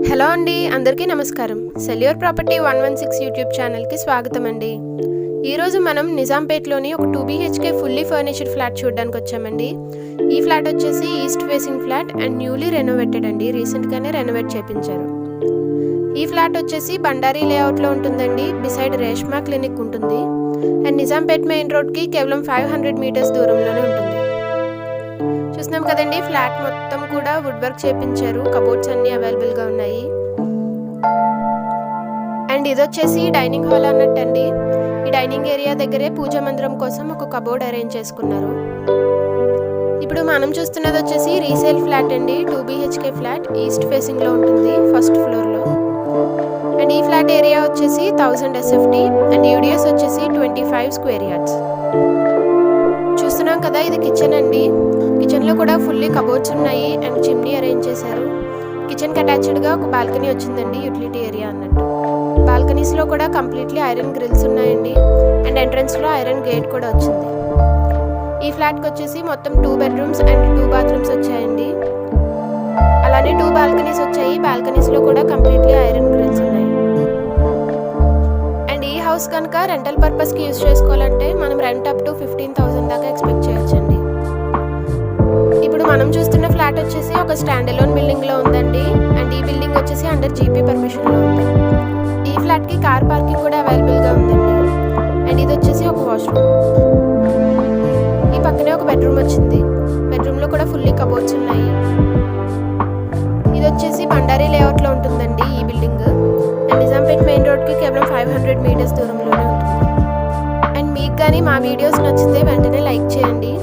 Hello అండి, అందరికీ నమస్కారం. సెల్యూర్ ప్రాపర్టీ 116 యూట్యూబ్ ఛానల్కి స్వాగతం అండి. ఈరోజు మనం నిజాంపేట్లోని ఒక 2 BHK ఫుల్లీ ఫర్నిచర్డ్ ఫ్లాట్ చూడడానికి వచ్చామండి. ఈ ఫ్లాట్ వచ్చేసి east facing flat and newly renovated అండి. రీసెంట్గానే రెనోవేట్ చేయించారు. ఈ ఫ్లాట్ వచ్చేసి బండారీ లేఅవుట్లో ఉంటుందండి. బిసైడ్ రేష్మా క్లినిక్ ఉంటుంది అండ్ నిజాంపేట్ మెయిన్ రోడ్కి కేవలం 500 మీటర్స్ దూరంలోనే ఉంటుంది. చూస్తున్నాం కదండి, ఫ్లాట్ మొత్తం కూడా వుడ్ వర్క్ చేయించారు. కబోర్డ్స్ అన్ని అవైలబుల్గా ఉన్నాయి. అండ్ ఇది వచ్చేసి డైనింగ్ హాల్ అన్నట్టండి. ఈ డైనింగ్ ఏరియా దగ్గరే పూజా మందిరం కోసం ఒక కబోర్డ్ అరేంజ్ చేసుకున్నారు. ఇప్పుడు మనం చూస్తున్నది వచ్చేసి రీసేల్ ఫ్లాట్ అండి. 2 BHK ఫ్లాట్ ఈస్ట్ ఫేసింగ్లో ఉంటుంది, ఫస్ట్ ఫ్లోర్లో. అండ్ ఈ ఫ్లాట్ ఏరియా వచ్చేసి 1000 SFT అండ్ యూడిఎస్ వచ్చేసి 25 స్క్వేర్ యార్డ్స్. చూస్తున్నాం కదా, ఇది కిచెన్ అండి. కిచెన్లో కూడా ఫుల్లీ కబోర్డ్స్ ఉన్నాయి అండ్ చిమ్నీ అరేంజ్ చేశారు. కిచెన్కి అటాచ్డ్గా ఒక బాల్కనీ వచ్చిందండి, యూటిలిటీ ఏరియా అన్నట్టు. బాల్కనీస్లో కూడా కంప్లీట్లీ ఐరన్ గ్రిల్స్ ఉన్నాయండి అండ్ ఎంట్రన్స్లో ఐరన్ గేట్ కూడా వచ్చింది. ఈ ఫ్లాట్కి వచ్చేసి మొత్తం 2 బెడ్రూమ్స్ అండ్ 2 బాత్రూమ్స్ వచ్చాయండి. అలానే 2 బాల్కనీస్ వచ్చాయి. బాల్కనీస్లో కూడా కంప్లీట్లీ ఐరన్ గ్రిల్స్ ఉన్నాయి. అండ్ ఈ హౌస్ కనుక రెంటల్ పర్పస్కి యూజ్ చేసుకోవాలంటే మనం రెంట్ అప్ టు 15,000 దాకా ఎక్స్పెక్ట్ చేయొచ్చండి. ఇప్పుడు మనం చూస్తున్న ఫ్లాట్ వచ్చేసి ఒక స్టాండ్ అలోన్ బిల్డింగ్లో ఉందండి. అండ్ ఈ బిల్డింగ్ వచ్చేసి అండర్ GP పర్మిషన్లో ఉంది. ఈ ఫ్లాట్కి కార్ పార్కింగ్ కూడా అవైలబుల్గా ఉందండి. అండ్ ఇది వచ్చేసి ఒక వాష్రూమ్. ఈ పక్కనే ఒక బెడ్రూమ్ వచ్చింది. బెడ్రూమ్లో కూడా ఫుల్లీ కబోర్డ్స్ ఉన్నాయి. ఇది వచ్చేసి బండారీ లేఅవుట్లో ఉంటుందండి ఈ బిల్డింగ్. అండ్ నిజాంపేట్ మెయిన్ రోడ్కి కేవలం 500 మీటర్స్ దూరంలోనే ఉంటుంది. అండ్ మీకు కానీ మా వీడియోస్ నచ్చితే వెంటనే లైక్ చేయండి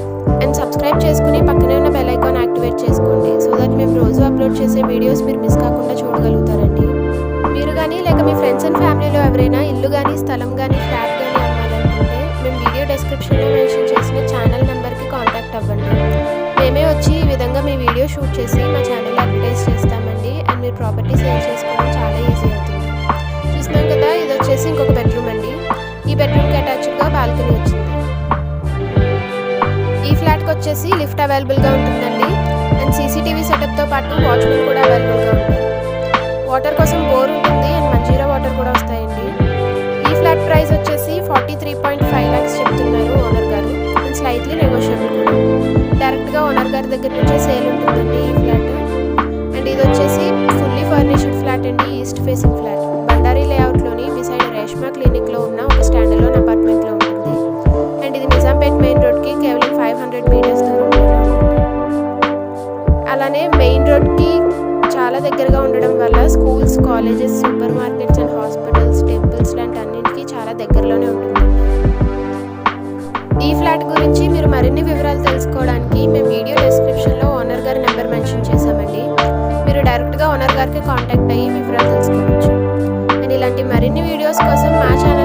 అండ్ సబ్స్క్రైబ్ చేసుకుని పక్కనే ఉన్న బెల్ ఐకాన్ యాక్టివేట్ చేసుకోండి. సో దట్ మేము రోజు అప్లోడ్ చేసే వీడియోస్ మీరు మిస్ కాకుండా చూడగలుగుతారండి. మీరు కానీ లేక మీ ఫ్రెండ్స్ అండ్ ఫ్యామిలీలో ఎవరైనా ఇల్లు కానీ స్థలం కానీ ఫ్లాట్ కానీ అమ్మాలనుకుంటే మేము వీడియో డిస్క్రిప్షన్లో మెన్షన్ చేసిన ఛానల్ నెంబర్కి కాంటాక్ట్ అవ్వండి. మేమే వచ్చి ఈ విధంగా మీ వీడియో షూట్ చేసి మా ఛానల్లో అడ్వర్టైజ్ చేస్తామండి. అండ్ మీరు ప్రాపర్టీ సేల్ చేసుకోవడం చాలా ఈజీ అవుతుంది. చూస్తున్నాం కదా, ఇది వచ్చేసి ఇంకొక బెడ్రూమ్ అండి. ఈ బెడ్రూమ్కి అటాచ్డ్గా బాల్కనీ వచ్చింది. ఈ ఫ్లాట్కి వచ్చేసి లిఫ్ట్ అవైలబుల్గా ఉంటుందండి. అండ్ CCTV సెటప్తో పాటు వాచ్మెన్ కూడా అవైలబుల్గా ఉంటుంది. వాటర్ కోసం బోర్ ఉంటుంది అండ్ మంజీరా వాటర్ కూడా వస్తాయండి. ఈ ఫ్లాట్ ప్రైస్ వచ్చేసి 43.5 lakhs చెప్తున్నారు ఓనర్ గారు. అండ్ స్లైట్లీ నెగోషియబుల్ కూడా. డైరెక్ట్గా ఓనర్ గారి దగ్గర నుంచే సేల్ ఉంటుందండి ఈ ఫ్లాట్. అండ్ ఇది వచ్చేసి ఫుల్లీ ఫర్నిష్డ్ ఫ్లాట్ అండి, ఈస్ట్ ఫేసింగ్ ఫ్లాట్. బండారీ లేఅవుట్లోని బిసైడ్ రేష్మా క్లినిక్లో ఉన్న ఒక స్టాండ్ అలోన్ అపార్ట్మెంట్లో ఉంటుంది. అండ్ ఇది నిజాంపేట్ మెయిన్ రోడ్కి కేవలం 500 మీటర్స్ దూరంలోనే ఉంటుంది. అలానే మెయిన్ రోడ్కి చాలా దగ్గరగా ఉండడం వల్ల schools, colleges, super markets and hospitals, temples లాంటి అన్నింటికి చాలా దగ్గరలోనే ఉంటుంది. ఈ ఫ్లాట్ గురించి మీరు మరిన్ని వివరాలు తెలుసుకోవడానికి మేము వీడియో డిస్క్రిప్షన్లో ఓనర్ గారి నెంబర్ మెన్షన్ చేశామండి. మీరు డైరెక్ట్గా ఓనర్ గారికి కాంటాక్ట్ అయ్యి వివరాలు తెలుసుకోవచ్చు. అండ్ ఇలాంటి మరిన్ని వీడియోస్ కోసం మా ఛానల్